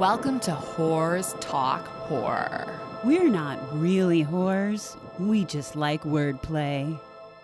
Welcome to Whores Talk Horror. We're not really whores. We just like wordplay.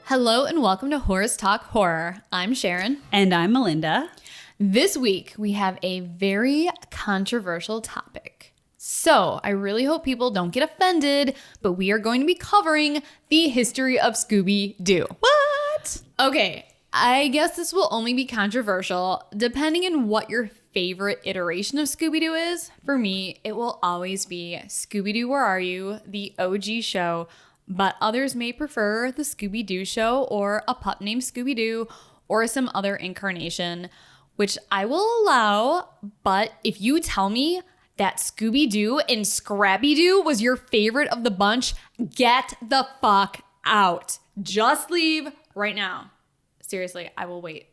Hello and welcome to Whores Talk Horror. I'm Sharon. And I'm Melinda. This week we have a very controversial topic. So I really hope people don't get offended, but we are going to be covering the history of Scooby Doo. What? Okay, I guess this will only be controversial depending on what your favorite iteration of Scooby-Doo is. For me, it will always be Scooby-Doo, Where Are You?, the OG show, but others may prefer the Scooby-Doo show or a pup named Scooby-Doo or some other incarnation, which I will allow. But if you tell me that Scooby-Doo and Scrappy-Doo was your favorite of the bunch, get the fuck out. Just leave right now. Seriously, I will wait.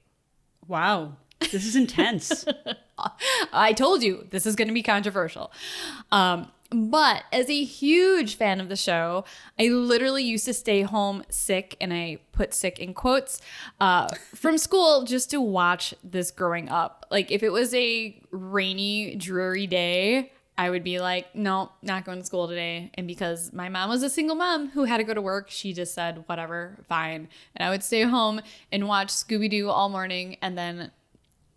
Wow. This is intense. I told you this is going to be controversial. But as a huge fan of the show, I literally used to stay home sick, and I put sick in quotes, from school just to watch this growing up. Like if it was a rainy, dreary day, I would be like, no, not going to school today. And because my mom was a single mom who had to go to work, she just said, whatever, fine. And I would stay home and watch Scooby-Doo all morning, and then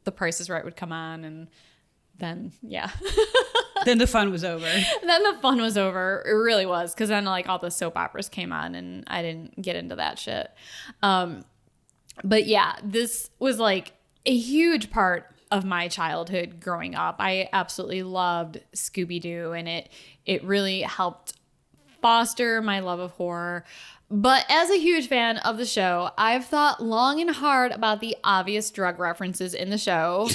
The Price is Right would come on, and then, yeah. Then the fun was over. Then the fun was over. It really was, because then like all the soap operas came on, and I didn't get into that shit. But yeah, this was like a huge part of my childhood growing up. I absolutely loved Scooby-Doo, and it really helped foster my love of horror. But as a huge fan of the show, I've thought long and hard about the obvious drug references in the show.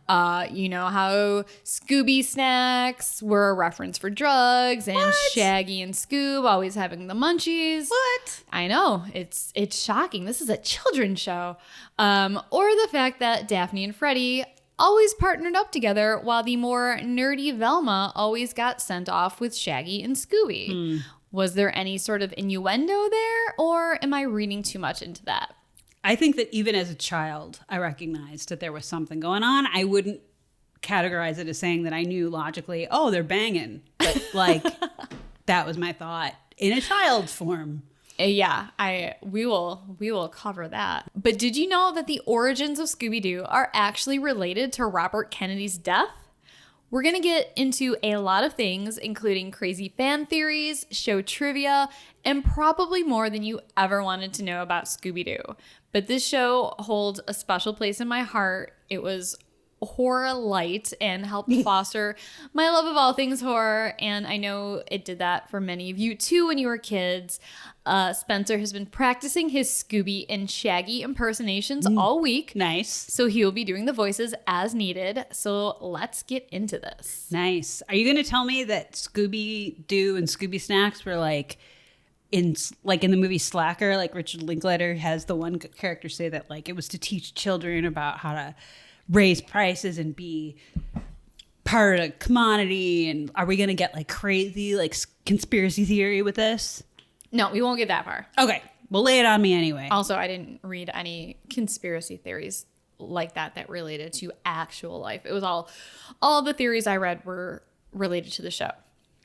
You know how Scooby snacks were a reference for drugs, and what? Shaggy and Scoob always having the munchies. What? I know. It's shocking. This is a children's show. Or the fact that Daphne and Freddie always partnered up together, while the more nerdy Velma always got sent off with Shaggy and Scooby. Was there any sort of innuendo there, or am I reading too much into that? I think that even as a child, I recognized that there was something going on. I wouldn't categorize it as saying that I knew logically, oh, they're banging. But like, that was my thought in a child form. Yeah, we will cover that. But did you know that the origins of Scooby-Doo are actually related to Robert Kennedy's death? We're going to get into a lot of things, including crazy fan theories, show trivia, and probably more than you ever wanted to know about Scooby-Doo. But this show holds a special place in my heart. It was horror light and helped foster my love of all things horror. And I know it did that for many of you too when you were kids. Spencer has been practicing his Scooby and Shaggy impersonations all week. Nice. So he will be doing the voices as needed. So let's get into this. Nice. Are you going to tell me that Scooby-Doo and Scooby Snacks were like in the movie Slacker, like Richard Linklater has the one character say that like it was to teach children about how to raise prices and be part of a commodity? And are we going to get like crazy like conspiracy theory with this? No, we won't get that far. Okay. Well, lay it on me anyway. Also, I didn't read any conspiracy theories like that related to actual life. It was all the theories I read were related to the show.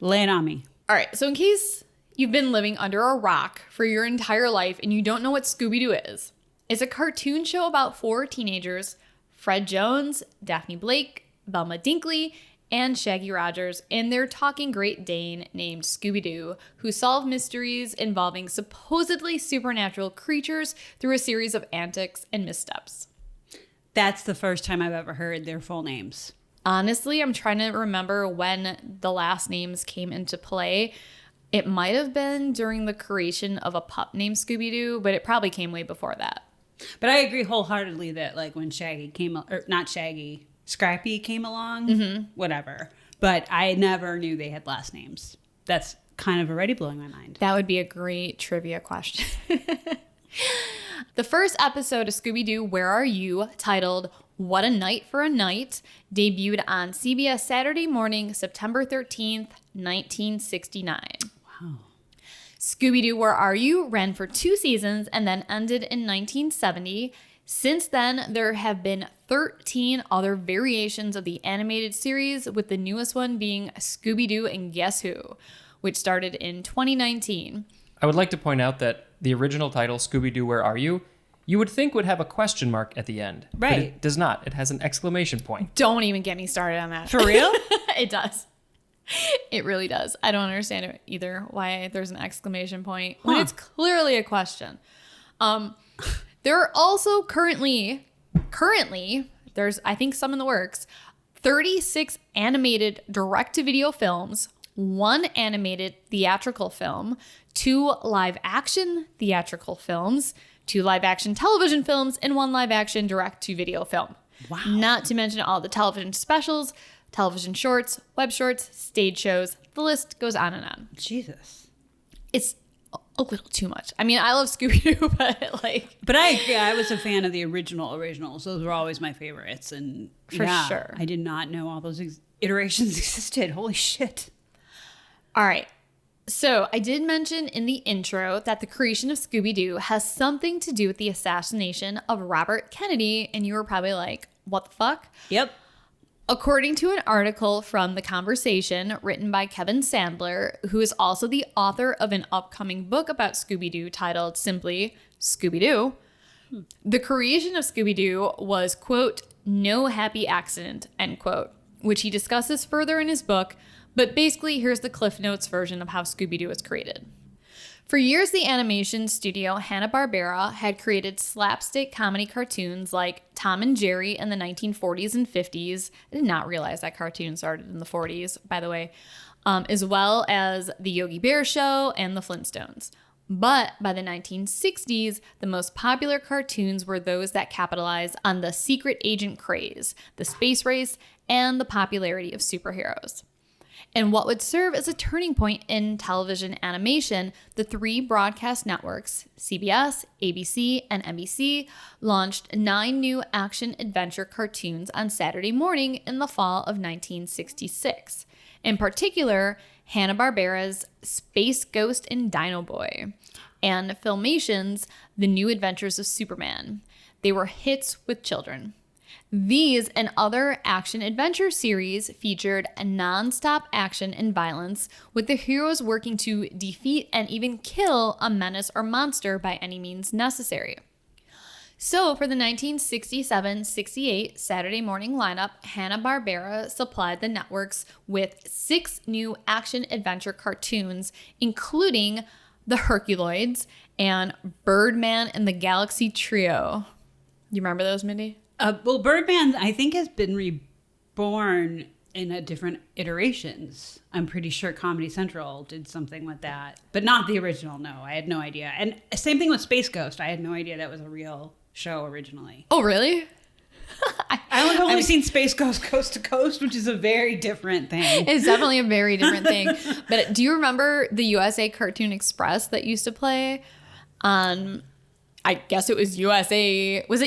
Lay it on me. All right. So in case you've been living under a rock for your entire life and you don't know what Scooby-Doo is, it's a cartoon show about 4 teenagers, Fred Jones, Daphne Blake, Velma Dinkley, and Shaggy Rogers, and their talking Great Dane named Scooby-Doo, who solve mysteries involving supposedly supernatural creatures through a series of antics and missteps. That's the first time I've ever heard their full names. Honestly, I'm trying to remember when the last names came into play. It might have been during the creation of a pup named Scooby-Doo, but it probably came way before that. But I agree wholeheartedly that like when Shaggy came, or not Shaggy, Scrappy came along, whatever. But I never knew they had last names. That's kind of already blowing my mind. That would be a great trivia question. The first episode of Scooby-Doo, Where Are You?, titled What a Night for a Night, debuted on CBS Saturday morning, September 13th, 1969. Wow. Scooby-Doo, Where Are You? Ran for 2 seasons and then ended in 1970. Since then, there have been 13 other variations of the animated series, with the newest one being Scooby-Doo and Guess Who, which started in 2019. I would like to point out that the original title, Scooby-Doo, Where Are You? You would think would have a question mark at the end. Right. But it does not. It has an exclamation point. Don't even get me started on that. For real? It does. It really does. I don't understand it either, why there's an exclamation point when it's clearly a question. There are also currently, there's, I think, some in the works, 36 animated direct-to-video films, 1 animated theatrical film, 2 live-action theatrical films, 2 live-action television films, and 1 live-action direct-to-video film. Wow. Not to mention all the television specials, television shorts, web shorts, stage shows. The list goes on and on. Jesus. It's a little too much. I mean, I love Scooby-Doo, but like... But I agree. I was a fan of the originals. Those were always my favorites. And For sure. I did not know all those iterations existed. Holy shit. All right. So I did mention in the intro that the creation of Scooby-Doo has something to do with the assassination of Robert Kennedy. And you were probably like, what the fuck? Yep. According to an article from The Conversation written by Kevin Sandler, who is also the author of an upcoming book about Scooby-Doo titled simply Scooby-Doo, the creation of Scooby-Doo was, quote, no happy accident, end quote, which he discusses further in his book. But basically, here's the Cliff Notes version of how Scooby-Doo was created. For years, the animation studio Hanna-Barbera had created slapstick comedy cartoons like Tom and Jerry in the 1940s and 50s. I did not realize that cartoon started in the 40s, by the way, as well as the Yogi Bear Show and the Flintstones. But by the 1960s, the most popular cartoons were those that capitalized on the secret agent craze, the space race, and the popularity of superheroes. And what would serve as a turning point in television animation, the 3 broadcast networks, CBS, ABC, and NBC, launched 9 new action-adventure cartoons on Saturday morning in the fall of 1966. In particular, Hanna-Barbera's Space Ghost and Dino Boy, and Filmation's The New Adventures of Superman. They were hits with children. These and other action-adventure series featured a non-stop action and violence, with the heroes working to defeat and even kill a menace or monster by any means necessary. So for the 1967-68 Saturday morning lineup, Hanna-Barbera supplied the networks with 6 new action-adventure cartoons, including The Herculoids and Birdman and the Galaxy Trio. You remember those, Mindy? Well, Birdman, I think, has been reborn in a different iterations. I'm pretty sure Comedy Central did something with that, but not the original. No, I had no idea. And same thing with Space Ghost. I had no idea that was a real show originally. Oh, really? I've only seen Space Ghost Coast to Coast, which is a very different thing. It's definitely a very different thing. But do you remember the USA Cartoon Express that used to play on, I guess it was USA, was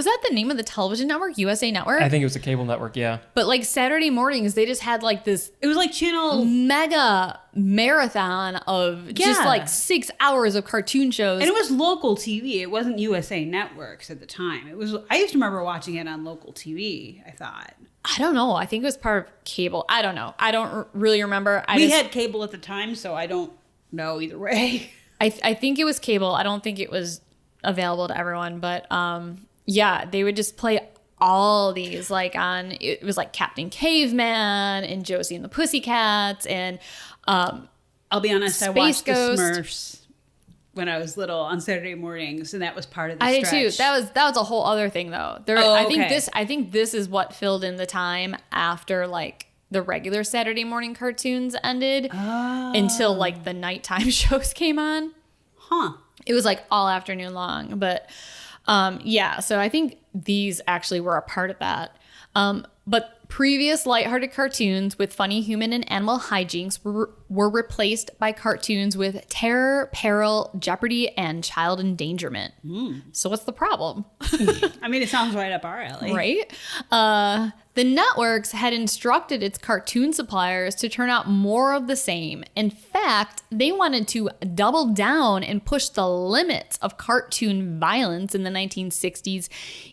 that the name of the television network, USA Network? I think it was a cable network, yeah. But like Saturday mornings, they just had like this. It was like channel mega marathon of just like 6 hours of cartoon shows. And it was local TV. It wasn't USA Networks at the time. It was. I used to remember watching it on local TV, I thought. I don't know. I think it was part of cable. I don't know. I don't really remember. We had cable at the time, so I don't know either way. I think it was cable. I don't think it was available to everyone, but yeah, they would just play all these it was like Captain Caveman and Josie and the Pussycats and I'll be honest, Space I watched Ghost. the Smurfs when I was little on Saturday mornings, and that was part of the I stretch. did too. That was a whole other thing though. I think this is what filled in the time after like the regular Saturday morning cartoons ended until like the nighttime shows came on. Huh. It was like all afternoon long, but yeah, so I think these actually were a part of that. But previous lighthearted cartoons with funny human and animal hijinks were replaced by cartoons with terror, peril, jeopardy, and child endangerment. So what's the problem? I mean, it sounds right up our alley. Right? The networks had instructed its cartoon suppliers to turn out more of the same. In fact, they wanted to double down and push the limits of cartoon violence in the 1960s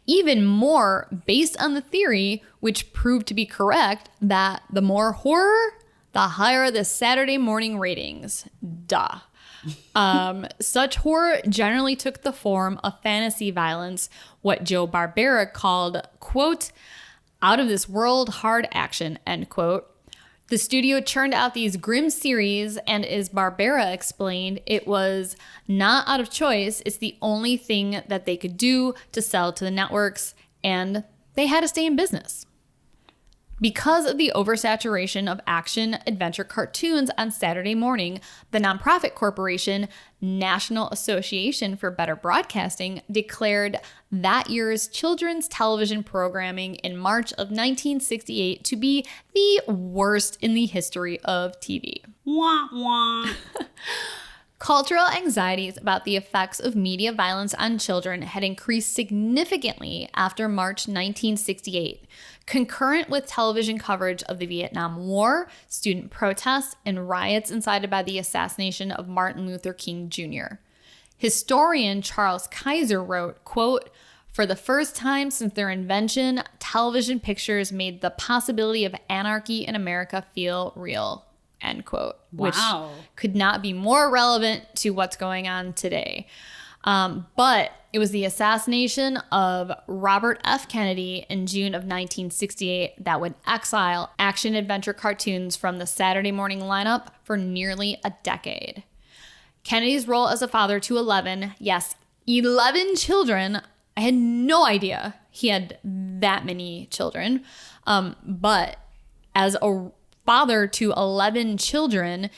even more, based on the theory, which proved to be correct, that the more horror, the higher the Saturday morning ratings. Duh. Such horror generally took the form of fantasy violence, what Joe Barbera called, quote, out of this world hard action, end quote. The studio churned out these grim series, and as Barbera explained, it was not out of choice. It's the only thing that they could do to sell to the networks, and they had to stay in business. Because of the oversaturation of action-adventure cartoons on Saturday morning, the nonprofit corporation National Association for Better Broadcasting declared that year's children's television programming in March of 1968 to be the worst in the history of TV. Wah, wah. Cultural anxieties about the effects of media violence on children had increased significantly after March 1968, concurrent with television coverage of the Vietnam War, student protests, and riots incited by the assassination of Martin Luther King Jr. Historian Charles Kaiser wrote, quote, for the first time since their invention, television pictures made the possibility of anarchy in America feel real. End quote. Wow. Which could not be more relevant to what's going on today. But it was the assassination of Robert F. Kennedy in June of 1968 that would exile action-adventure cartoons from the Saturday morning lineup for nearly a decade. Kennedy's role as a father to 11, yes, 11 children. I had no idea he had that many children. But as a father to 11 children,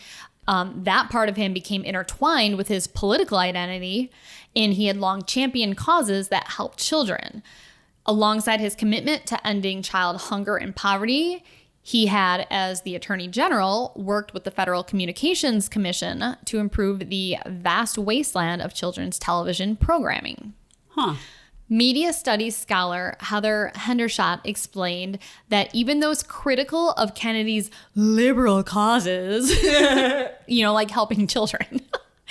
that part of him became intertwined with his political identity, and he had long championed causes that helped children. Alongside his commitment to ending child hunger and poverty, he had, as the Attorney General, worked with the Federal Communications Commission to improve the vast wasteland of children's television programming. Huh. Media studies scholar Heather Hendershot explained that even those critical of Kennedy's liberal causes, like helping children.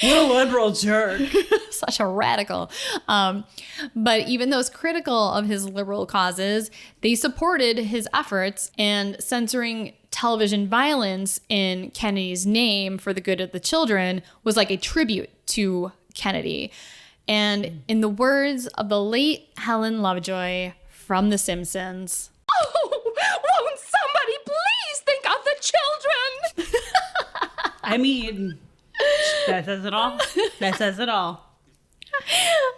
What a liberal jerk. Such a radical. But even those critical of his liberal causes, they supported his efforts, and censoring television violence in Kennedy's name for the good of the children was like a tribute to Kennedy. And in the words of the late Helen Lovejoy from The Simpsons, Oh, won't somebody please think of the children? I mean, that says it all. That says it all.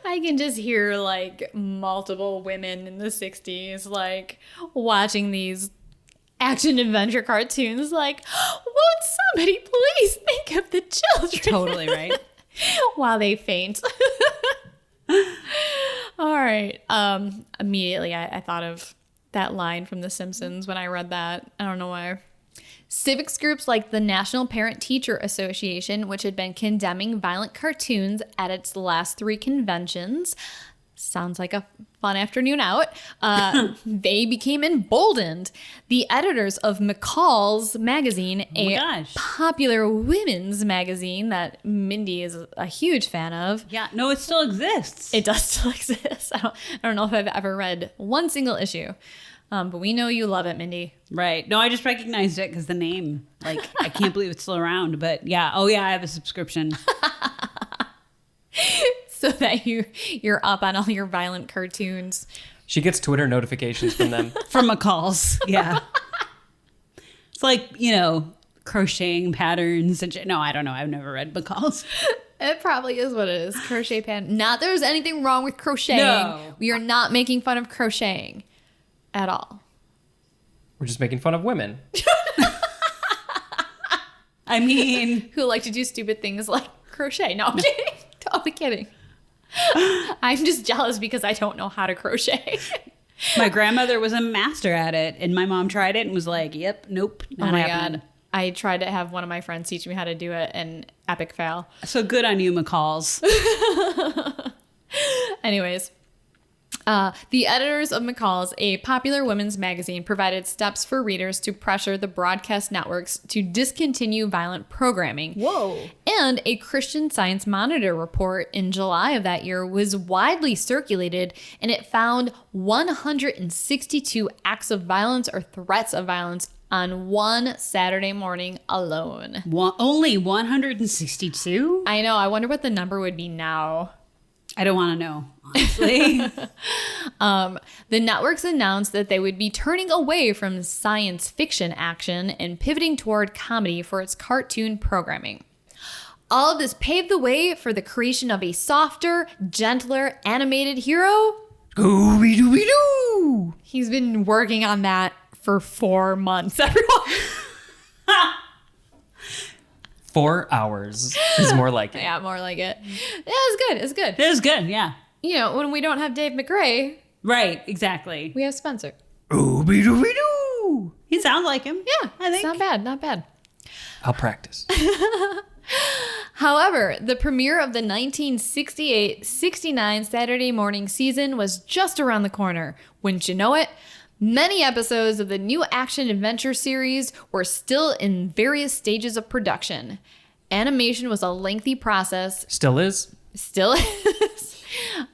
I can just hear like multiple women in the 60s like watching these action adventure cartoons like, won't somebody please think of the children? Totally right. While they faint. All right. Immediately I thought of that line from The Simpsons when I read that. I don't know why. Civics groups like the National Parent-Teacher Association, which had been condemning violent cartoons at its last 3 conventions, sounds like a fun afternoon out, they became emboldened. The editors of McCall's magazine, popular women's magazine that Mindy is a huge fan of. Yeah, no, it still exists. It does still exist. I don't know if I've ever read one single issue. But we know you love it, Mindy. Right. No, I just recognized it because the name. Like, I can't believe it's still around. But yeah. Oh, yeah, I have a subscription. So that you're up on all your violent cartoons. She gets Twitter notifications from them. From McCall's. Yeah. It's like, crocheting patterns and shit. No, I don't know. I've never read McCall's. It probably is what it is. Crochet pan. Not there's anything wrong with crocheting. No. We are not making fun of crocheting at all. We're just making fun of women. I mean, who like to do stupid things like crochet. No, I'm kidding. Totally kidding. I'm just jealous because I don't know how to crochet. My grandmother was a master at it, and my mom tried it and was like, "Yep, nope, Oh not my happening." God. I tried to have one of my friends teach me how to do it, and epic fail. So good on you, McCalls. Anyways, the editors of McCall's, a popular women's magazine, provided steps for readers to pressure the broadcast networks to discontinue violent programming. Whoa. And a Christian Science Monitor report in July of that year was widely circulated, and it found 162 acts of violence or threats of violence on one Saturday morning alone. Only 162? I know. I wonder what the number would be now. I don't want to know, honestly. The networks announced that they would be turning away from science fiction action and pivoting toward comedy for its cartoon programming. All of this paved the way for the creation of a softer, gentler animated hero. Scooby-Doo! He's been working on that for 4 months, everyone. 4 hours is more like it. Yeah, more like it. Yeah, it's good. It's good. It was good, yeah. You know, when we don't have Dave McRae, Right, exactly. we have Spencer. Scooby-Doo! He sounds like him. Yeah, I think. it's not bad. Not bad. I'll practice. However, the premiere of the 1968-69 Saturday morning season was just around the corner. Wouldn't you know it? Many episodes of the new action-adventure series were still in various stages of production. Animation was a lengthy process. Still is. Still is.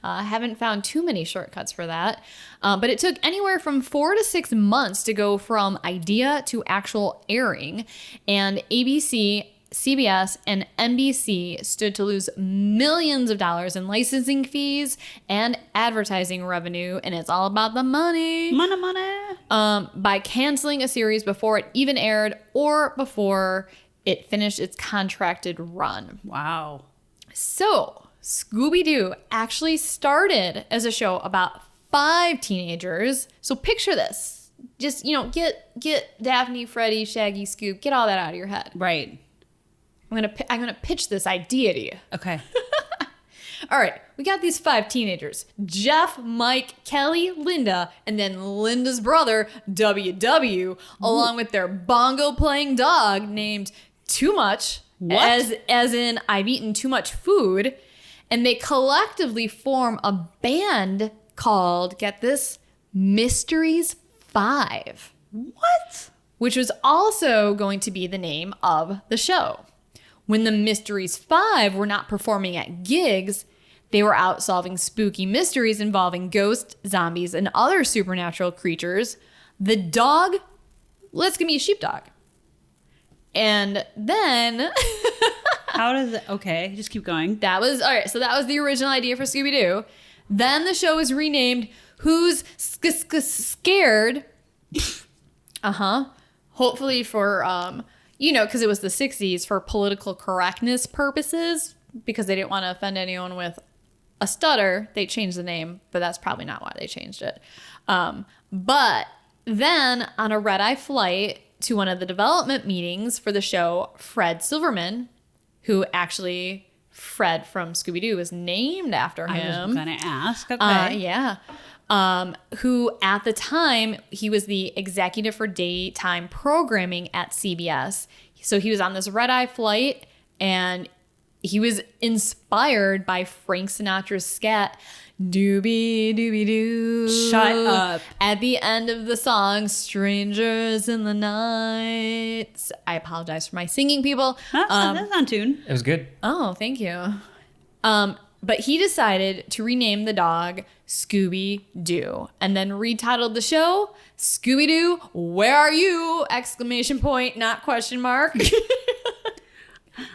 Haven't found too many shortcuts for that. But it took anywhere from 4 to 6 months to go from idea to actual airing. And ABC, CBS, and NBC stood to lose millions of dollars in licensing fees and advertising revenue, and it's all about the money. Money. By canceling a series before it even aired or before it finished its contracted run. Wow. So, Scooby-Doo actually started as a show about 5 teenagers. So picture this. Just, get Daphne, Freddy, Shaggy, Scoob, get all that out of your head. Right. I'm gonna pitch this idea to you. Okay. All right, we got these 5 teenagers: Jeff, Mike, Kelly, Linda, and then Linda's brother, WW, along with their bongo-playing dog named Too Much, What? as in I've eaten too much food, and they collectively form a band called, get this, Mysteries 5. What? Which was also going to be the name of the show. When the Mysteries 5 were not performing at gigs, they were out solving spooky mysteries involving ghosts, zombies, and other supernatural creatures. The dog, let's give me a sheepdog. And then How does it? Okay, just keep going. that was the original idea for Scooby-Doo. Then the show was renamed Who's Scared? Hopefully for because it was the 60s, for political correctness purposes, because they didn't want to offend anyone with a stutter. They changed the name, but that's probably not why they changed it. But then on a red-eye flight to one of the development meetings for the show, Fred Silverman, who actually Fred from Scooby-Doo was named after him. I was gonna ask. Okay. Yeah. Who at the time, he was the executive for daytime programming at CBS. So he was on this red-eye flight, and he was inspired by Frank Sinatra's scat, Doobie Doobie Doo. Shut up. At the end of the song, Strangers in the Night. I apologize for my singing, people. That's on tune. It was good. Oh, thank you. But he decided to rename the dog Scooby-Doo and then retitled the show Scooby-Doo, Where Are You? ! Not question mark.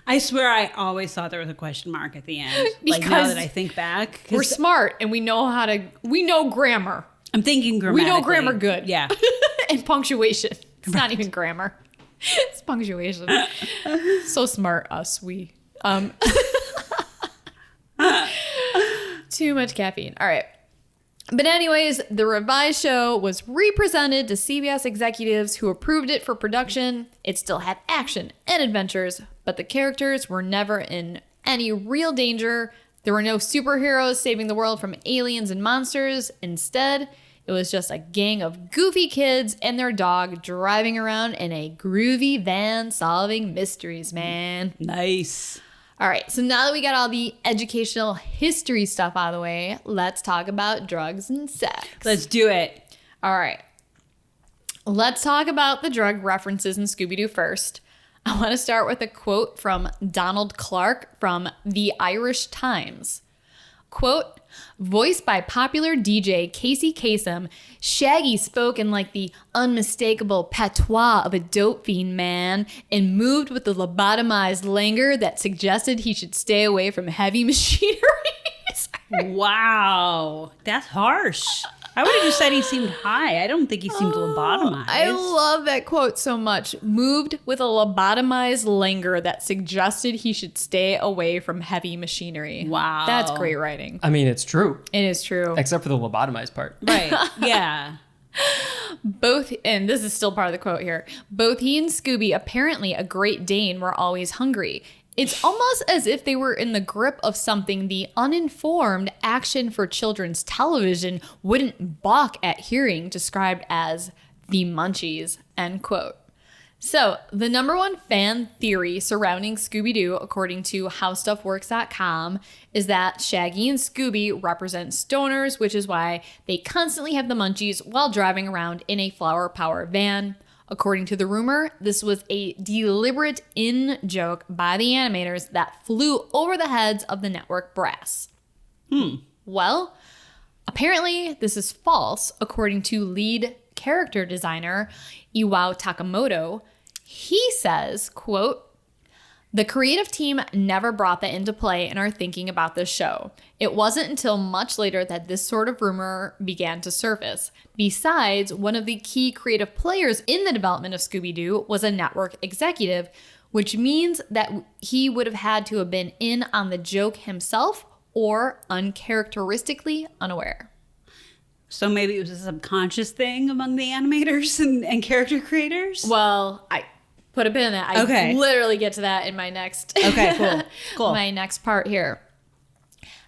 I swear I always thought there was a question mark at the end. Like now Because that I think back. 'Cause We're smart and we know grammar I'm thinking We know grammatically. grammar good. Yeah. and punctuation. It's not even grammar. It's punctuation. So smart, us, we. Too much caffeine. All right. But anyways, the revised show was represented to CBS executives who approved it for production. It still had action and adventures, but the characters were never in any real danger. There were no superheroes saving the world from aliens and monsters. Instead, It was just a gang of goofy kids and their dog driving around in a groovy van solving mysteries, man. Nice. All right, so now that we got all the educational history stuff out of the way, let's talk about drugs and sex. Let's do it. All right. Let's talk about the drug references in Scooby-Doo first. I want to start with a quote from Donald Clark from the Irish Times. Quote, voiced by popular DJ Casey Kasem, Shaggy spoke in like the unmistakable patois of a dope fiend man and moved with the lobotomized languor that suggested he should stay away from heavy machinery. Wow. That's harsh. I would have just said he seemed high. I don't think he seemed lobotomized. I love that quote so much. Moved with a lobotomized languor that suggested he should stay away from heavy machinery. Wow. That's great writing. I mean, it's true. It is true. Except for the lobotomized part. Right. Yeah. Both, and this is still part of the quote here, both he and Scooby, apparently a Great Dane, were always hungry. It's almost as if they were in the grip of something the uninformed action for children's television wouldn't balk at hearing described as the munchies, end quote. So, the number one fan theory surrounding Scooby-Doo, according to HowStuffWorks.com, is that Shaggy and Scooby represent stoners, which is why they constantly have the munchies while driving around in a flower power van. According to the rumor, this was a deliberate in-joke by the animators that flew over the heads of the network brass. Well, apparently this is false, according to lead character designer Iwao Takamoto. He says, quote, the creative team never brought that into play in our thinking about this show. It wasn't until much later that this sort of rumor began to surface. Besides, one of the key creative players in the development of Scooby-Doo was a network executive, which means that he would have had to have been in on the joke himself or uncharacteristically unaware. So maybe it was a subconscious thing among the animators and character creators? Well, I put a pin in that. I literally get to that in my next Cool. my next part here.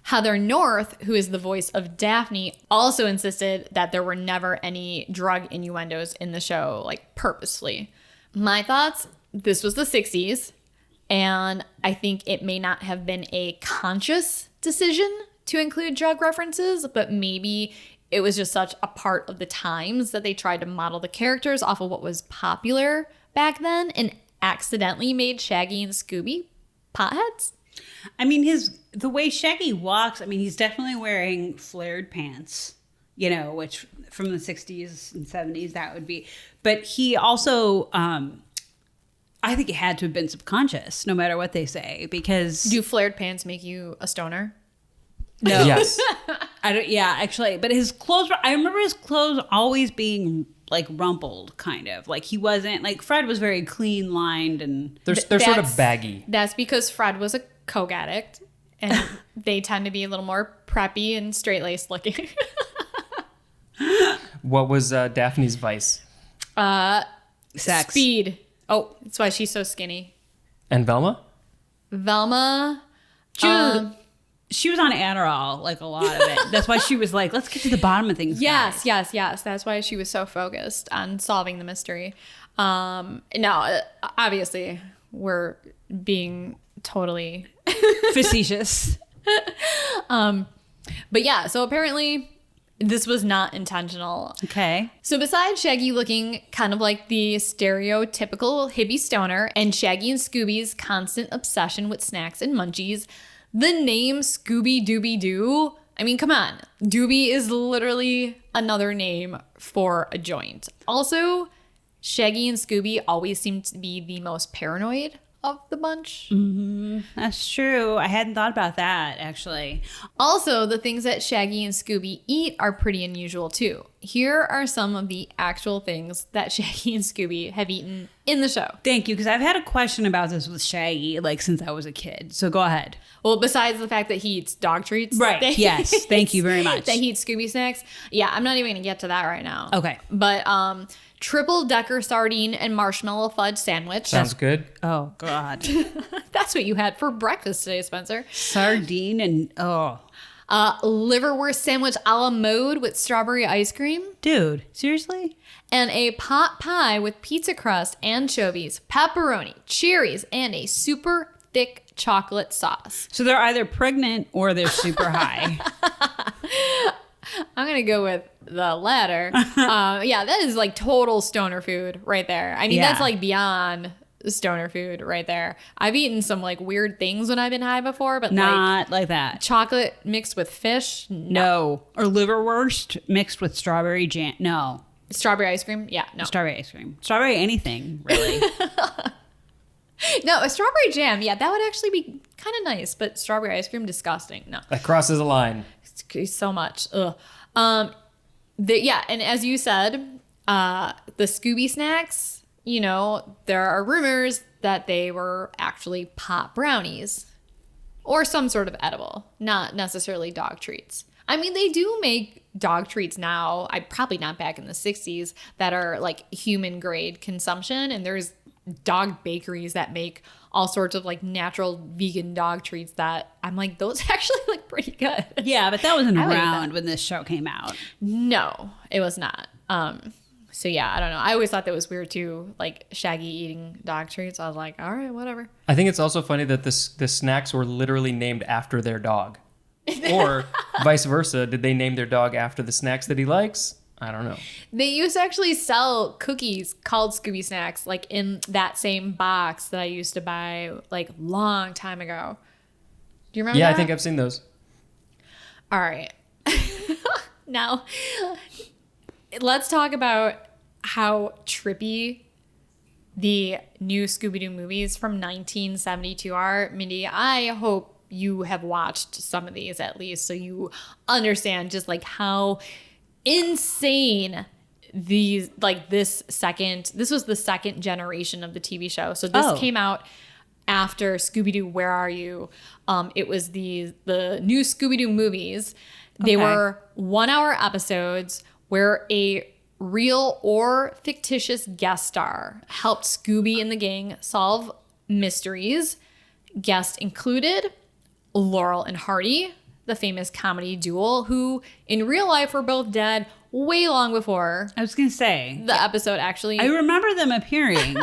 Heather North, who is the voice of Daphne, also insisted that there were never any drug innuendos in the show, like purposefully. My thoughts, this was the 60s, and I think it may not have been a conscious decision to include drug references, but maybe it was just such a part of the times that they tried to model the characters off of what was popular back then and accidentally made Shaggy and Scooby potheads. I mean, the way Shaggy walks, I mean, he's definitely wearing flared pants, you know, which from the 60s and 70s that would be. But he also, I think it had to have been subconscious, no matter what they say, because... Do flared pants make you a stoner? No. Yes. I don't. Yeah, actually, but his clothes. I remember his clothes always being like rumpled, kind of like he wasn't like Fred was very clean lined and They're sort of baggy. That's because Fred was a coke addict, and they tend to be a little more preppy and straight laced looking. What was Daphne's vice? sex. Speed. Oh, that's why she's so skinny. And Velma? Velma. She was on Adderall, like a lot of it. That's why she was like, let's get to the bottom of things. Yes. That's why she was so focused on solving the mystery. No, obviously, we're being totally facetious. But yeah, so apparently this was not intentional. Okay. So besides Shaggy looking kind of like the stereotypical hippie stoner and Shaggy and Scooby's constant obsession with snacks and munchies, the name Scooby-Dooby-Doo, I mean, come on. Doobie is literally another name for a joint. Also, Shaggy and Scooby always seem to be the most paranoid of the bunch. Mm-hmm. That's true. I hadn't thought about that, actually. Also, the things that Shaggy and Scooby eat are pretty unusual, too. Here are some of the actual things that Shaggy and Scooby have eaten in the show. Thank you, because I've had a question about this with Shaggy, like, since I was a kid. So go ahead. Well, besides the fact that he eats dog treats. Right. Yes. Thank you very much. That he eats Scooby snacks. Yeah, I'm not even going to get to that right now. Okay. But triple-decker sardine and marshmallow fudge sandwich. Sounds good. Oh, God. That's what you had for breakfast today, Spencer. Sardine and, oh. Liverwurst sandwich a la mode with strawberry ice cream. Dude, seriously? And a pot pie with pizza crust, anchovies, pepperoni, cherries, and a super thick chocolate sauce. So they're either pregnant or they're super high. I'm going to go with the latter. Yeah, that is like total stoner food right there. I mean, that's like beyond stoner food right there. I've eaten some like weird things when I've been high before, but Not like that. chocolate mixed with fish? No. Or liverwurst mixed with strawberry jam. No. Strawberry ice cream? Yeah, no. Strawberry ice cream. Strawberry anything, really. No, a strawberry jam. Yeah, that would actually be kind of nice, but strawberry ice cream, disgusting. No. That crosses a line. It's so much. Ugh. Yeah, and as you said, the Scooby snacks, you know, there are rumors that they were actually pot brownies or some sort of edible, not necessarily dog treats. I mean, they do make dog treats now. Probably not back in the 60s that are like human grade consumption. And there's dog bakeries that make all sorts of like natural vegan dog treats that I'm like, those actually look pretty good. Yeah, but that wasn't I like around that. when this show came out. No, it was not. So yeah, I don't know. I always thought that was weird too, like Shaggy eating dog treats. I was like, all right, whatever. I think it's also funny that the snacks were literally named after their dog. Or vice versa. Did they name their dog after the snacks that he likes? I don't know. They used to actually sell cookies called Scooby Snacks, like in that same box that I used to buy like long time ago. Do you remember Yeah, that? I think I've seen those. All right. Now, let's talk about how trippy the new Scooby-Doo movies from 1972 are. Mindy, I hope you have watched some of these at least so you understand just like how insane these this was the second generation of the TV show. So this came out after Scooby-Doo Where Are You? It was the new Scooby-Doo movies. They were 1 hour episodes where a real or fictitious guest star helped Scooby and the gang solve mysteries. Guests included Laurel and Hardy, the famous comedy duo, who in real life were both dead way long before I was going to say. the episode actually. I remember them appearing.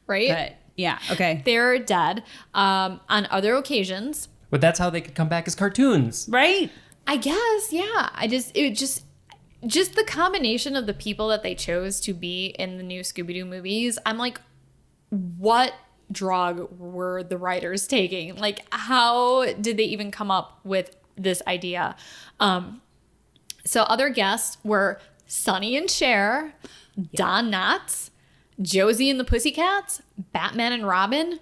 Right? But yeah, okay. They're dead. On other occasions, But that's how they could come back as cartoons. Right? I guess, yeah. Just the combination of the people that they chose to be in the new Scooby-Doo movies, I'm like, what drug were the writers taking? Like, how did they even come up with this idea? So other guests were Sonny and Cher, Don Knotts, Josie and the Pussycats, Batman and Robin,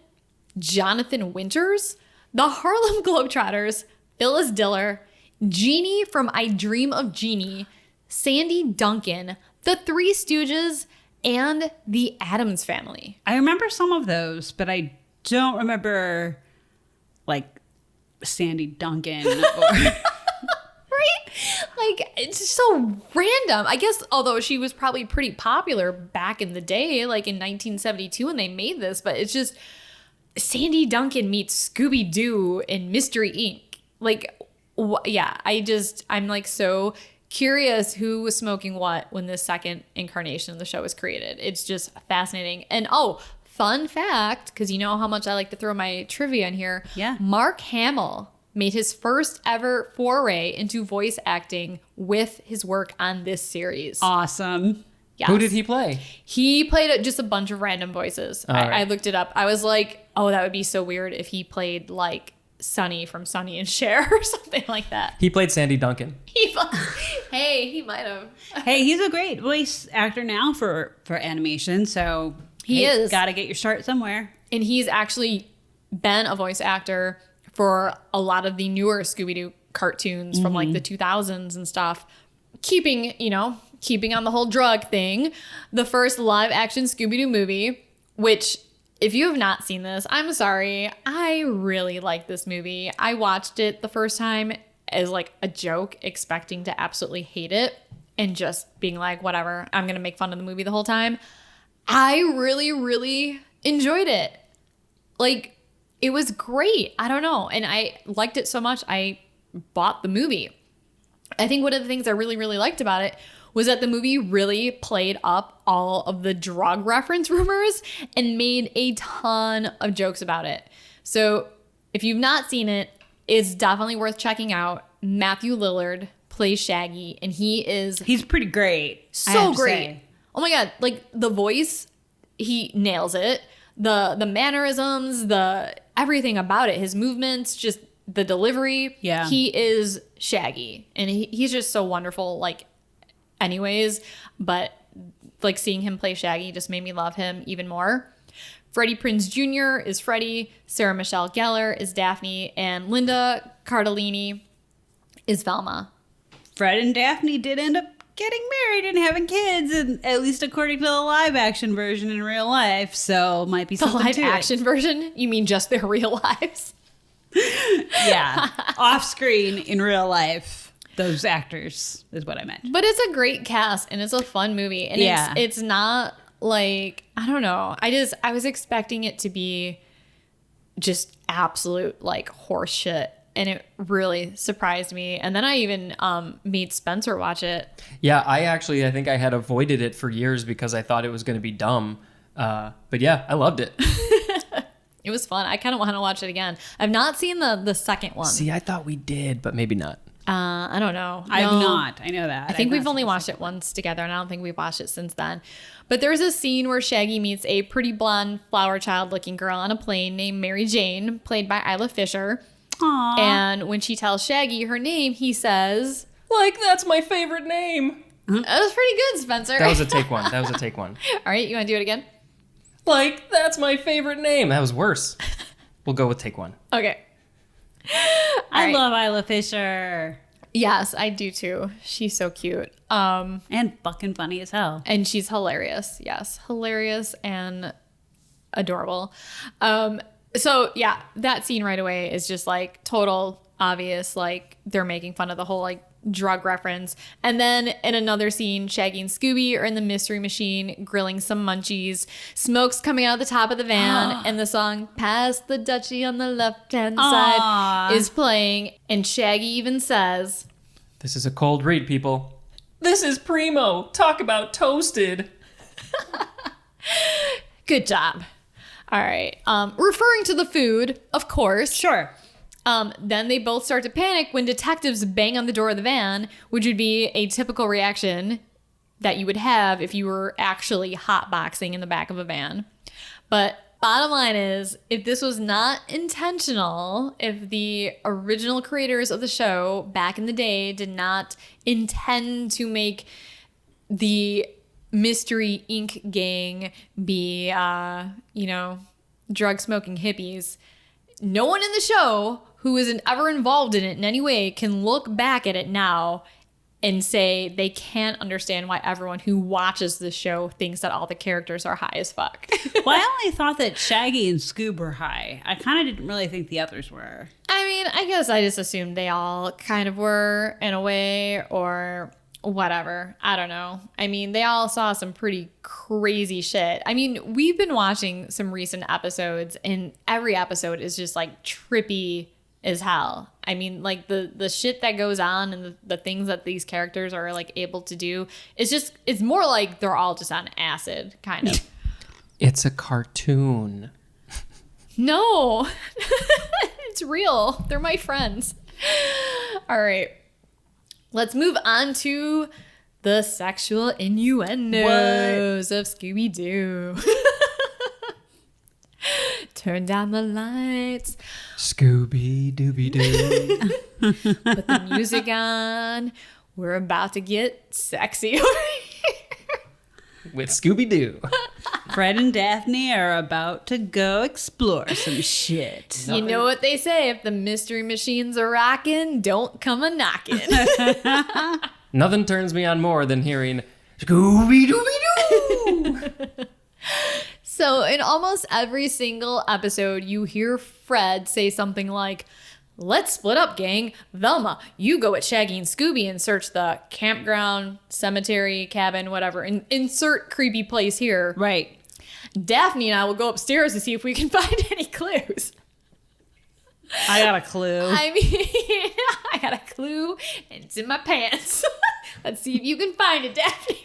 Jonathan Winters, the Harlem Globetrotters, Phyllis Diller, Jeannie from I Dream of Jeannie, Sandy Duncan, the Three Stooges, and the Addams Family. I remember some of those, but I don't remember like Sandy Duncan or Right? Like, it's so random. I guess, although she was probably pretty popular back in the day, like in 1972 when they made this, but it's just Sandy Duncan meets Scooby-Doo in Mystery Inc. Like, yeah, I'm like so curious who was smoking what when this second incarnation of the show was created. It's just fascinating. And fun fact, because you know how much I like to throw my trivia in here. Yeah. Mark Hamill made his first ever foray into voice acting with his work on this series. awesome. Yes. Who did he play? He played just a bunch of random voices. All right. I looked it up. I was like, oh, that would be so weird if he played like Sonny from Sonny and Cher or something like that. He played Sandy Duncan. Hey, he might have. Hey, he's a great voice actor now for animation, so He is. Got to get your start somewhere. And he's actually been a voice actor for a lot of the newer Scooby-Doo cartoons from like the 2000s and stuff. Keeping on the whole drug thing, the first live action Scooby-Doo movie, which if you have not seen this, I'm sorry. I really like this movie. I watched it the first time as like a joke, expecting to absolutely hate it and just being like, whatever, I'm going to make fun of the movie the whole time. I really, really enjoyed it. Like, it was great. I don't know. And I liked it so much. I bought the movie. I think one of the things I really, really liked about it was that the movie really played up all of the drug reference rumors and made a ton of jokes about it. So if you've not seen it, it's definitely worth checking out. Matthew Lillard plays Shaggy, and he's pretty great. so great. Oh my God. Like the voice, he nails it. The mannerisms, the everything about it, his movements, just the delivery. Yeah. He is Shaggy, and he's just so wonderful. Like anyways, but like seeing him play Shaggy just made me love him even more. Freddie Prinze Jr. is Freddie, Sarah Michelle Gellar is Daphne, and Linda Cardellini is Velma. Fred and Daphne did end up getting married and having kids, and at least according to the live action version in real life. So might be The something live to action version? You mean just their real lives? it. Yeah, off screen in real life, those actors is what I meant. But it's a great cast, and it's a fun movie, and Yeah. it's not like, I don't know. I was expecting it to be just absolute like horse shit, and it really surprised me. And then I even made Spencer watch it. Yeah, I think I had avoided it for years because I thought it was going to be dumb. But yeah, I loved it. It was fun. I kind of want to watch it again. I've not seen the second one. See, I thought we did, but maybe not. I don't know. I've No. not. I know that. I think I've we've not only seen watched it once together, and I don't think we've watched it since then. But there's a scene where Shaggy meets a pretty blonde flower child looking girl on a plane named Mary Jane, played by Isla Fisher. Aww. And when she tells Shaggy her name, he says, Like, that's my favorite name. that was pretty good, Spencer. That was a take one. All right, you want to do it again? Like, that's my favorite name. That was worse. We'll go with take one. Okay. I right. love Isla Fisher. Yes, I do too. She's so cute. And fucking funny as hell. And she's hilarious. Yes, hilarious and adorable. So yeah, that scene right away is just like total obvious, like they're making fun of the whole like drug reference. And then in another scene, Shaggy and Scooby are in the mystery machine grilling some munchies. Smoke's coming out of the top of the van, and the song "Pass the Dutchie on the Left-Hand Side" is playing. And Shaggy even says, This is a cold read, people. This is primo. Talk about toasted. "Good job." All right. Referring to the food, of course. Sure. Then they both start to panic when detectives bang on the door of the van, which would be a typical reaction that you would have if you were actually hotboxing in the back of a van. But bottom line is, if this was not intentional, if the original creators of the show back in the day did not intend to make the Mystery Inc. gang be, drug smoking hippies, no one in the show who isn't ever involved in it in any way can look back at it now and say they can't understand why everyone who watches the show thinks that all the characters are high as fuck. Well, I only thought that Shaggy and Scoob were high. I kind of didn't really think the others were. I mean, I guess I just assumed they all kind of were in a way, or whatever. I don't know. I mean, they all saw some pretty crazy shit. I mean, we've been watching some recent episodes, and every episode is just like trippy as hell. I mean, like the shit that goes on and the things that these characters are like able to do, it's more like they're all just on acid, kind of. It's a cartoon. No, it's real. They're my friends. All right. Let's move on to the sexual innuendos of Scooby-Doo. Turn down the lights. Scooby-Dooby-Doo. Put the music on. We're about to get sexy over here. With Scooby-Doo. Fred and Daphne are about to go explore some shit. You know what they say, if the mystery machines are rocking, don't come a knocking. Nothing turns me on more than hearing Scooby-Dooby-Doo. So in almost every single episode, you hear Fred say something like, "Let's split up, gang. Velma, you go at Shaggy and Scooby and search the campground, cemetery, cabin, whatever. Insert creepy place here. Right. Daphne and I will go upstairs to see if we can find any clues." I got a clue. I mean, I got a clue, and it's in my pants. Let's see if you can find it, Daphne.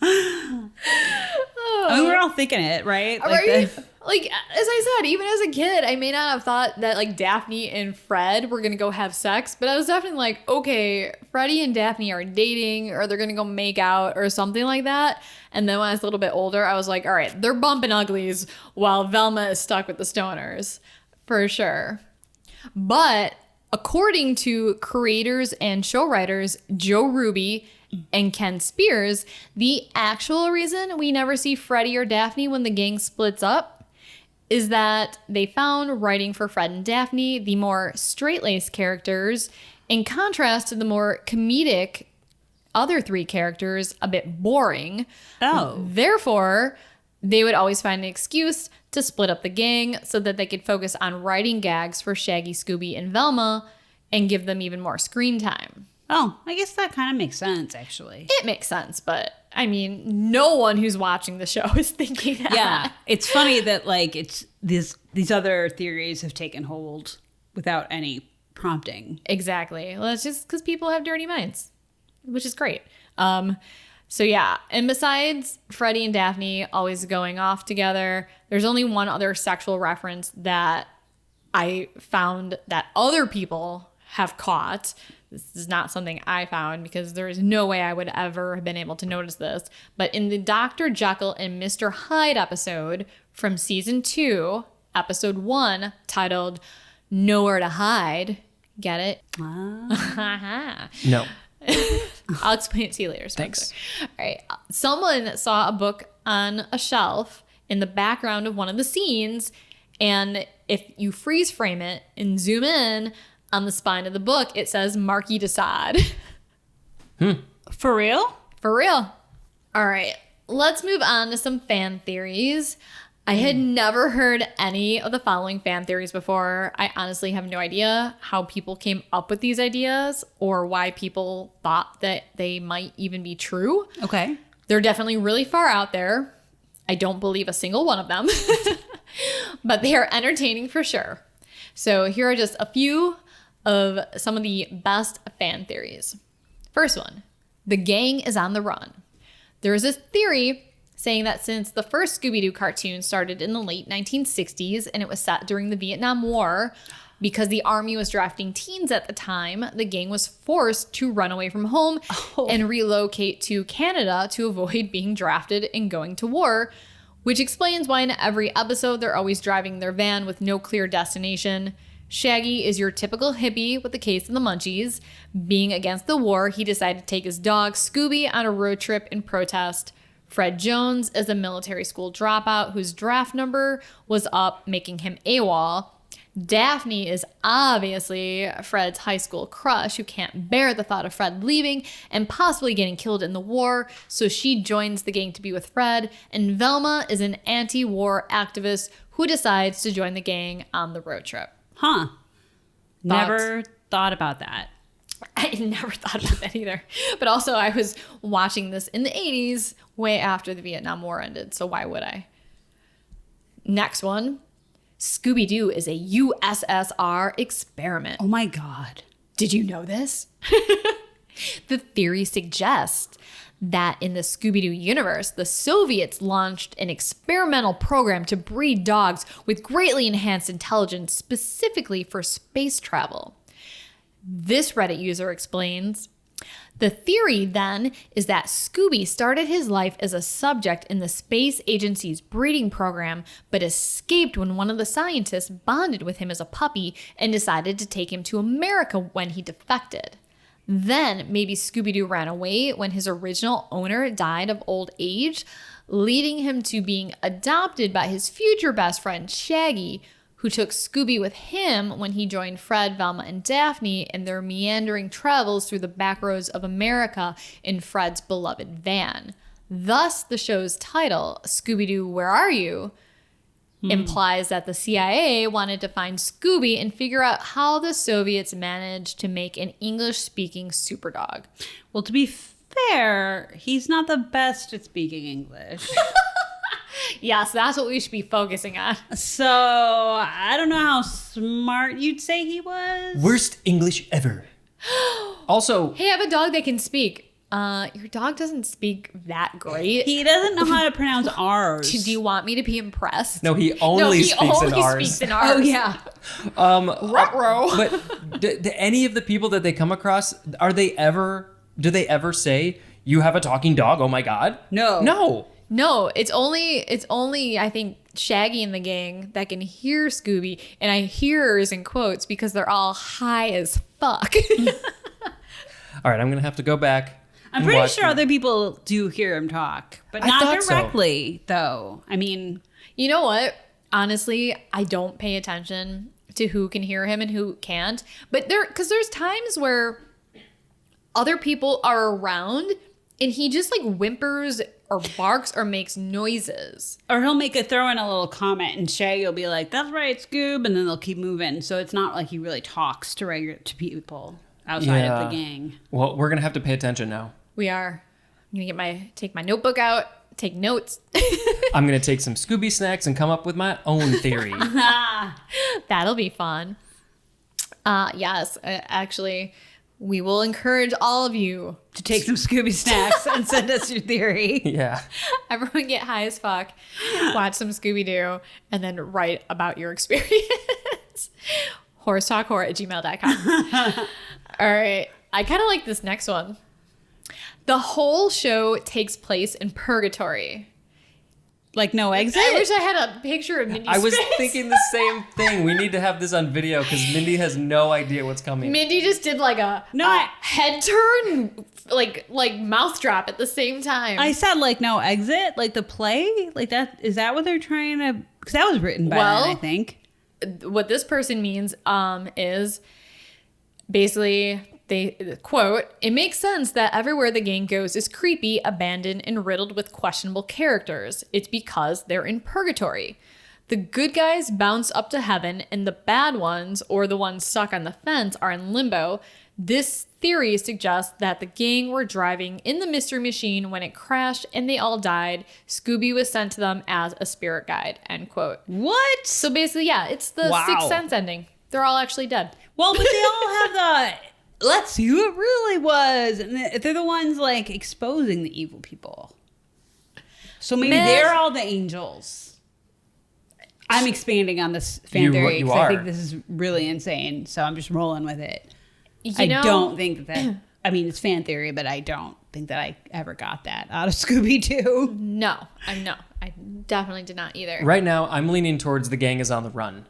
I mean, we're all thinking it, right? Like, as I said, even as a kid, I may not have thought that, like, Daphne and Fred were going to go have sex, but I was definitely like, okay, Freddie and Daphne are dating, or they're going to go make out, or something like that. And then when I was a little bit older, I was like, all right, they're bumping uglies while Velma is stuck with the stoners, for sure. But according to creators and show writers Joe Ruby and Ken Spears, the actual reason we never see Freddie or Daphne when the gang splits up is that they found writing for Fred and Daphne, the more straight-laced characters, in contrast to the more comedic other three characters, a bit boring. Oh. Therefore, they would always find an excuse to split up the gang so that they could focus on writing gags for Shaggy, Scooby, and Velma and give them even more screen time. Oh, I guess that kind of makes sense, actually. It makes sense, but I mean, no one who's watching the show is thinking that. Yeah, it's funny that like it's these other theories have taken hold without any prompting. Exactly. Well, it's just because people have dirty minds, which is great. So yeah, and besides Freddie and Daphne always going off together, there's only one other sexual reference that I found that other people have caught. This is not something I found because there is no way I would ever have been able to notice this. But in the Dr. Jekyll and Mr. Hyde episode from season 2, episode 1, titled Nowhere to Hide. Get it? No. I'll explain it to you later, Spencer. Thanks. All right. Someone saw a book on a shelf in the background of one of the scenes, and if you freeze frame it and zoom in on the spine of the book, it says Marquis de Sade. For real? For real. All right. Let's move on to some fan theories. I had never heard any of the following fan theories before. I honestly have no idea how people came up with these ideas or why people thought that they might even be true. Okay. They're definitely really far out there. I don't believe a single one of them, but they are entertaining for sure. So here are just a few of some of the best fan theories. First one, the gang is on the run. There is this theory saying that since the first Scooby-Doo cartoon started in the late 1960s and it was set during the Vietnam War, because the army was drafting teens at the time, the gang was forced to run away from home and relocate to Canada to avoid being drafted and going to war, which explains why in every episode they're always driving their van with no clear destination. Shaggy is your typical hippie with the case of the munchies. Being against the war, he decided to take his dog Scooby on a road trip in protest. Fred Jones is a military school dropout whose draft number was up, making him AWOL. Daphne is obviously Fred's high school crush who can't bear the thought of Fred leaving and possibly getting killed in the war, so she joins the gang to be with Fred. And Velma is an anti-war activist who decides to join the gang on the road trip. Huh. Never thought about that. I never thought about that either. But also, I was watching this in the 80s, way after the Vietnam War ended, so why would I? Next one. Scooby-Doo is a USSR experiment. Oh my God. Did you know this? The theory suggests that in the Scooby-Doo universe, the Soviets launched an experimental program to breed dogs with greatly enhanced intelligence specifically for space travel. This Reddit user explains, the theory then is that Scooby started his life as a subject in the space agency's breeding program, but escaped when one of the scientists bonded with him as a puppy and decided to take him to America when he defected. Then maybe Scooby-Doo ran away when his original owner died of old age, leading him to being adopted by his future best friend Shaggy, who took Scooby with him when he joined Fred, Velma, and Daphne in their meandering travels through the back roads of America in Fred's beloved van. Thus, the show's title, Scooby-Doo, Where Are You?, implies that the CIA wanted to find Scooby and figure out how the Soviets managed to make an English-speaking superdog. Well, to be fair, he's not the best at speaking English. Yes, that's what we should be focusing on. So I don't know how smart you'd say he was. Worst English ever. Also, Hey, I have a dog that can speak. Your dog doesn't speak that great. He doesn't know how to pronounce R's. Do you want me to be impressed? no, he only speaks in R's. speaks in R's. Oh yeah. Ruh-roh. But do any of the people that they come across, do they ever say, "You have a talking dog"? Oh my God. No. No, it's only I think Shaggy and the gang that can hear Scooby, and I hears in quotes because they're all high as fuck. All right, I'm gonna have to go back. I'm pretty sure other people do hear him talk, but I not thought so. directly, though. I mean, You know what? Honestly, I don't pay attention to who can hear him and who can't. But there's times where other people are around and he just like whimpers or barks or makes noises. or he'll throw in a little comment, and Shaggy will be like, "That's right, Scoob," and then they'll keep moving. So it's not like he really talks to people outside of the gang. Well, we're gonna have to pay attention now. We are. I'm gonna take my notebook out, take notes. I'm gonna take some Scooby snacks and come up with my own theory. That'll be fun. Yes, actually, we will encourage all of you. To take some Scooby snacks and send us your theory. Yeah. Everyone get high as fuck, watch some Scooby-Doo, and then write about your experience. whorestalkhorror@gmail.com. All right. I kind of like this next one. The whole show takes place in purgatory. Like no exit? I wish I had a picture of Mindy's I was face. thinking the same thing. We need to have this on video because Mindy has no idea what's coming. Mindy just did like a head turn, like mouth drop at the same time. I said like no exit, like the play, like that. Is that what they're trying to? Because that was written by them, I think. What this person means is basically they quote, "It makes sense that everywhere the gang goes is creepy, abandoned, and riddled with questionable characters. It's because they're in purgatory. The good guys bounce up to heaven, and the bad ones, or the ones stuck on the fence, are in limbo. This theory suggests that the gang were driving in the mystery machine when it crashed and they all died. Scooby was sent to them as a spirit guide," end quote. What? So basically, yeah, it's the Wow. Sixth Sense ending. They're all actually dead. Well, but they all have the. Let's see who it really was, and they're the ones like exposing the evil people. So maybe they're all the angels. I'm expanding on this fan theory because I think this is really insane. So I'm just rolling with it. I don't think that. I mean, it's fan theory, but I don't think that I ever got that out of Scooby-Doo. No, I definitely did not either. Right now, I'm leaning towards the gang is on the run.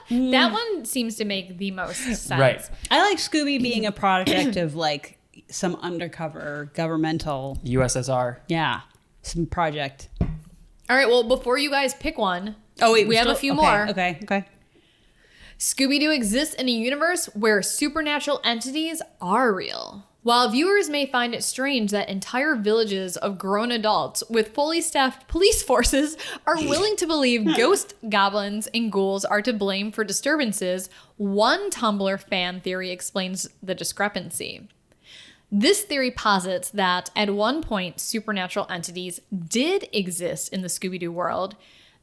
That one seems to make the most sense. Right. I like Scooby being a product of like some undercover governmental, USSR. some project. All right, well, before you guys pick one, Oh wait, we have a few more. Okay. Scooby-Doo exists in a universe where supernatural entities are real. While viewers may find it strange that entire villages of grown adults with fully staffed police forces are willing to believe ghosts, goblins, and ghouls are to blame for disturbances, one Tumblr fan theory explains the discrepancy. This theory posits that at one point supernatural entities did exist in the Scooby-Doo world.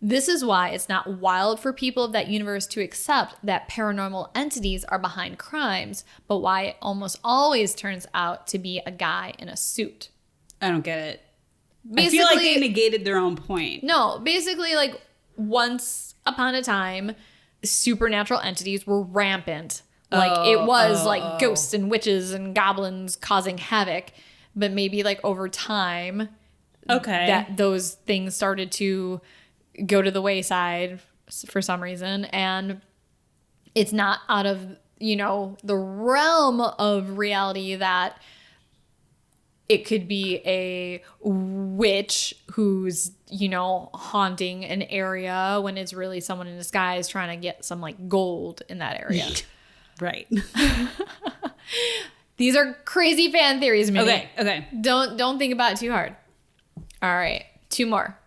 This is why it's not wild for people of that universe to accept that paranormal entities are behind crimes, but why it almost always turns out to be a guy in a suit. I don't get it. Basically, I feel like they negated their own point. No, basically, like, once upon a time, supernatural entities were rampant. Like, it was like ghosts and witches and goblins causing havoc. But maybe, like, over time, that those things started to go to the wayside for some reason, and it's not out of the realm of reality that it could be a witch who's haunting an area when it's really someone in disguise trying to get some like gold in that area. Right. These are crazy fan theories, Mindy. Okay. Don't think about it too hard. All right, 2 more.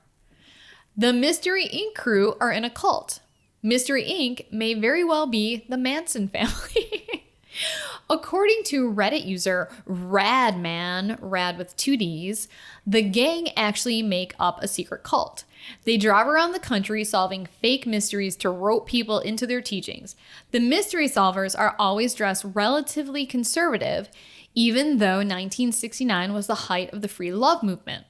The Mystery Inc. crew are in a cult. Mystery Inc. may very well be the Manson family. According to Reddit user Radman, Rad with 2 Ds, the gang actually make up a secret cult. They drive around the country solving fake mysteries to rope people into their teachings. The mystery solvers are always dressed relatively conservative, even though 1969 was the height of the free love movement.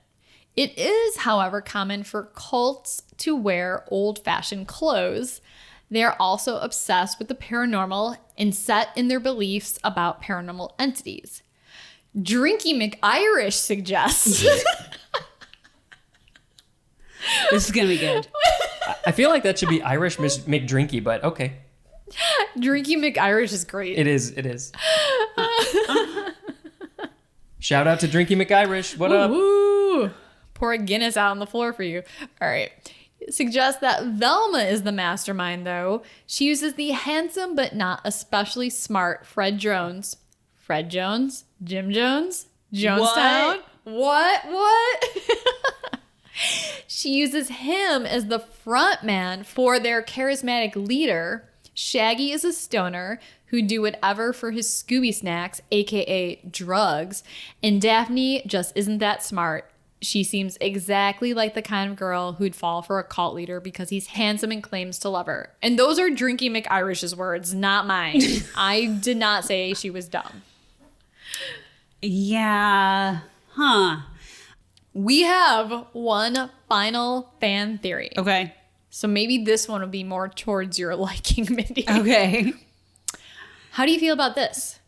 It is, however, common for cults to wear old-fashioned clothes. They are also obsessed with the paranormal and set in their beliefs about paranormal entities. Drinky McIrish suggests... This is going to be good. I feel like that should be Irish McDrinky, but okay. Drinky McIrish is great. It is. Shout out to Drinky McIrish. What up? Woo! Pour a Guinness out on the floor for you. All right. Suggests that Velma is the mastermind, though. She uses the handsome but not especially smart Fred Jones. Fred Jones? Jim Jones? Jonestown? What? She uses him as the front man for their charismatic leader. Shaggy is a stoner who'd do whatever for his Scooby snacks, aka drugs. And Daphne just isn't that smart. She seems exactly like the kind of girl who'd fall for a cult leader because he's handsome and claims to love her. And those are Drinky McIrish's words, not mine. I did not say she was dumb. Yeah. Huh. We have one final fan theory. Okay. So maybe this one will be more towards your liking, Mindy. Okay. How do you feel about this?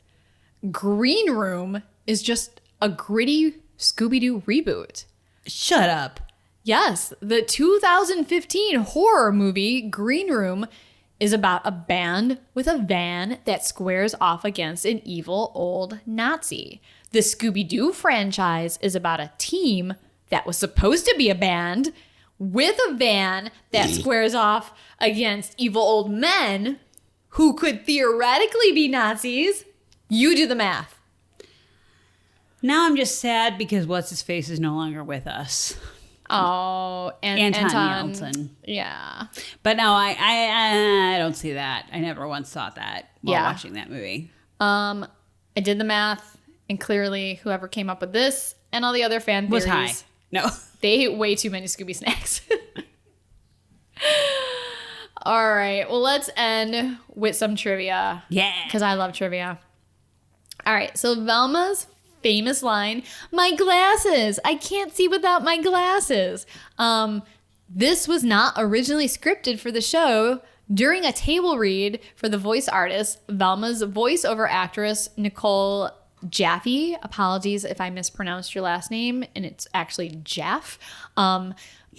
Green Room is just a gritty Scooby-Doo reboot. Shut up. Yes, the 2015 horror movie Green Room is about a band with a van that squares off against an evil old Nazi. The Scooby-Doo franchise is about a team that was supposed to be a band with a van that squares off against evil old men who could theoretically be Nazis. You do the math. Now I'm just sad because what's-his-face is no longer with us. Oh, and Anton Yelchin. Yeah. But no, I don't see that. I never once thought that while Yeah. watching that movie. I did the math, and clearly whoever came up with this and all the other fan theories Was high. No. They ate way too many Scooby snacks. All right. Well, let's end with some trivia. Yeah. Because I love trivia. All right. So Velma's famous line, "My glasses. I can't see without my glasses." This was not originally scripted for the show. During a table read for the voice artist, Velma's voiceover actress, Nicole Jaffe, apologies if I mispronounced your last name, and it's actually Jaff.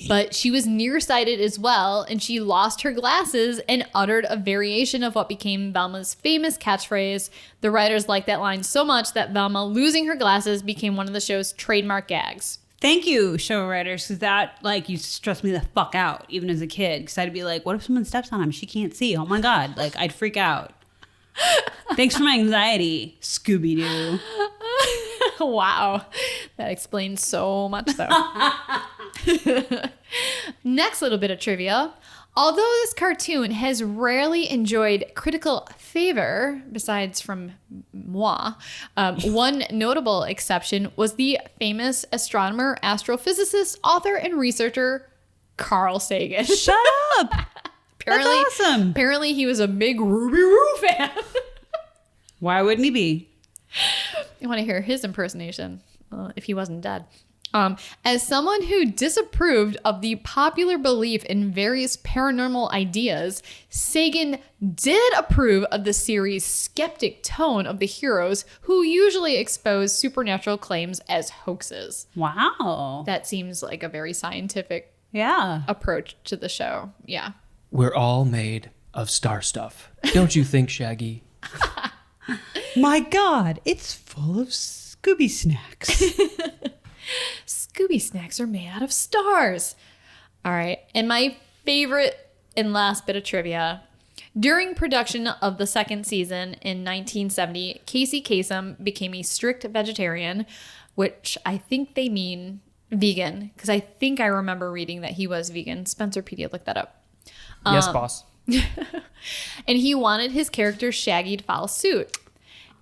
But she was nearsighted as well, and she lost her glasses and uttered a variation of what became Velma's famous catchphrase. The writers liked that line so much that Velma losing her glasses became one of the show's trademark gags. Thank you, show writers, because that, used to stress me the fuck out, even as a kid. Because I'd be like, what if someone steps on him? She can't see. Oh, my God. I'd freak out. Thanks for my anxiety, Scooby-Doo. Wow. That explains so much, though. Next little bit of trivia. Although this cartoon has rarely enjoyed critical favor, besides from moi, one notable exception was the famous astronomer, astrophysicist, author, and researcher Carl Sagan. Shut up. That's awesome. Apparently he was a big Ruby Roo fan. Why wouldn't he be? I want to hear his impersonation if he wasn't dead. As someone who disapproved of the popular belief in various paranormal ideas, Sagan did approve of the series' skeptic tone of the heroes who usually expose supernatural claims as hoaxes. Wow. That seems like a very scientific Yeah. approach to the show. Yeah. We're all made of star stuff. Don't you think, Shaggy? My God, it's full of Scooby snacks. Scooby snacks are made out of stars. All right. And my favorite and last bit of trivia. During production of the second season in 1970, Casey Kasem became a strict vegetarian, which I think they mean vegan, because I think I remember reading that he was vegan. Spencerpedia, look that up. Yes, boss. And he wanted his character Shaggy to follow suit.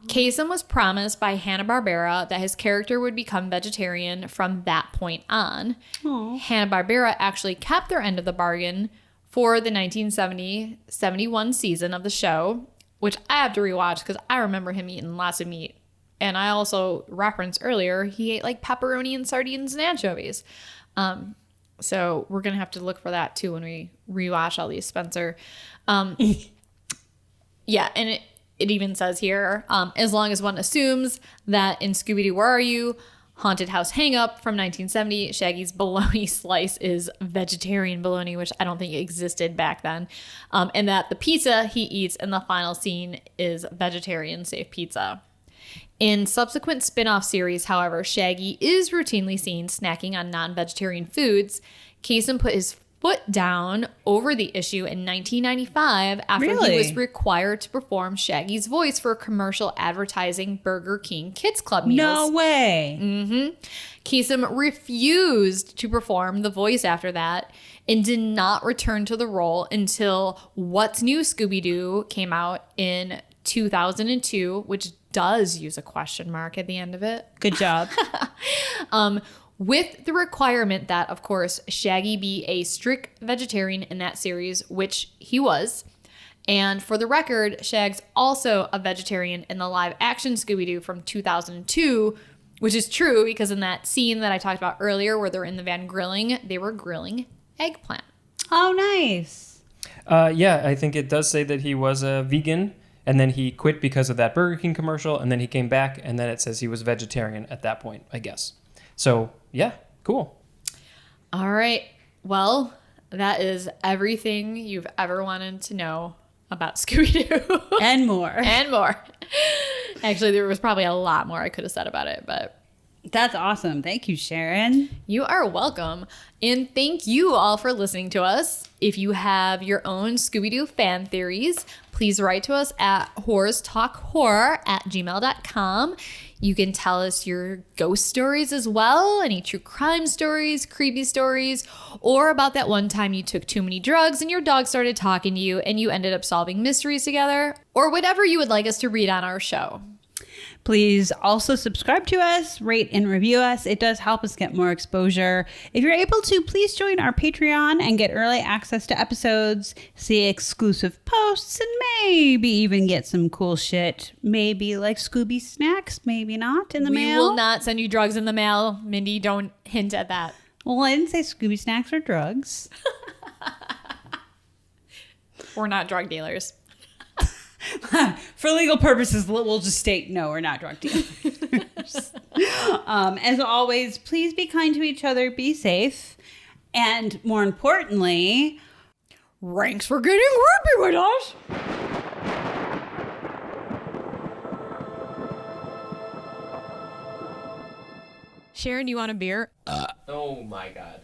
Kasem was promised by Hanna-Barbera that his character would become vegetarian from that point on. Hanna-Barbera actually kept their end of the bargain for the 1970-71 season of the show, which I have to rewatch because I remember him eating lots of meat. And I also referenced earlier, he ate like pepperoni and sardines and anchovies. So we're going to have to look for that too when we rewatch all these, Spencer. Yeah, and it even says here, as long as one assumes that in Scooby-Doo, Where Are You? Haunted House Hang-Up from 1970, Shaggy's bologna slice is vegetarian bologna, which I don't think existed back then. And that the pizza he eats in the final scene is vegetarian safe pizza. In subsequent spin-off series, however, Shaggy is routinely seen snacking on non-vegetarian foods. Kasem put his foot down over the issue in 1995 after he was required to perform Shaggy's voice for commercial advertising Burger King Kids Club meals. No way. Kasem refused to perform the voice after that and did not return to the role until What's New Scooby-Doo came out in 2002, which does use a question mark at the end of it. Good job. With the requirement that, of course, Shaggy be a strict vegetarian in that series, which he was. And for the record, Shag's also a vegetarian in the live-action Scooby-Doo from 2002, which is true because in that scene that I talked about earlier where they're in the van grilling, they were grilling eggplant. Oh, nice. Yeah, I think it does say that he was a vegan, and then he quit because of that Burger King commercial, and then he came back, and then it says he was vegetarian at that point, I guess. So, yeah, cool. All right. Well, that is everything you've ever wanted to know about Scooby-Doo. And more. And more. Actually, there was probably a lot more I could have said about it, but... That's awesome. Thank you, Sharon. You are welcome. And thank you all for listening to us. If you have your own Scooby-Doo fan theories, please write to us at whorestalkhorror@gmail.com. You can tell us your ghost stories as well, any true crime stories, creepy stories, or about that one time you took too many drugs and your dog started talking to you and you ended up solving mysteries together, or whatever you would like us to read on our show. Please also subscribe to us, rate and review us. It does help us get more exposure. If you're able to, please join our Patreon and get early access to episodes, see exclusive posts, and maybe even get some cool shit. Maybe like Scooby snacks, maybe not in the mail. We will not send you drugs in the mail. Mindy, don't hint at that. Well, I didn't say Scooby snacks or drugs. We're not drug dealers. For legal purposes, we'll just state no, we're not drug dealers. As always, please be kind to each other, be safe, and more importantly, thanks for getting creepy with us. Sharon, you want a beer? Oh my God.